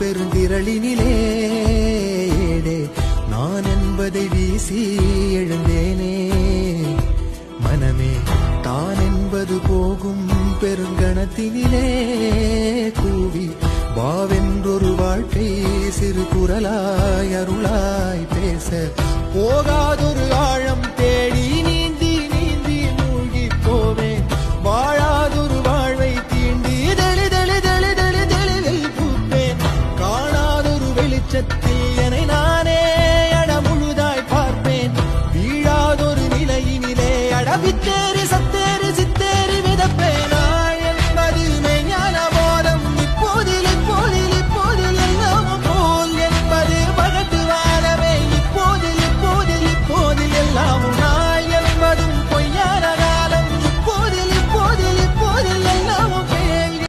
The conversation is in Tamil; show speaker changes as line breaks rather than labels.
பெருந்திரளினிலே நான் என்பதை வீசி எழுந்தேனே. மனமே தான் என்பது போகும் பெருங்கணத்தினிலே கூவி வாவென்றொரு வாழ்க்கை சிறு குரலாய் அருளாய் பேச போகாதொரு ஆழம்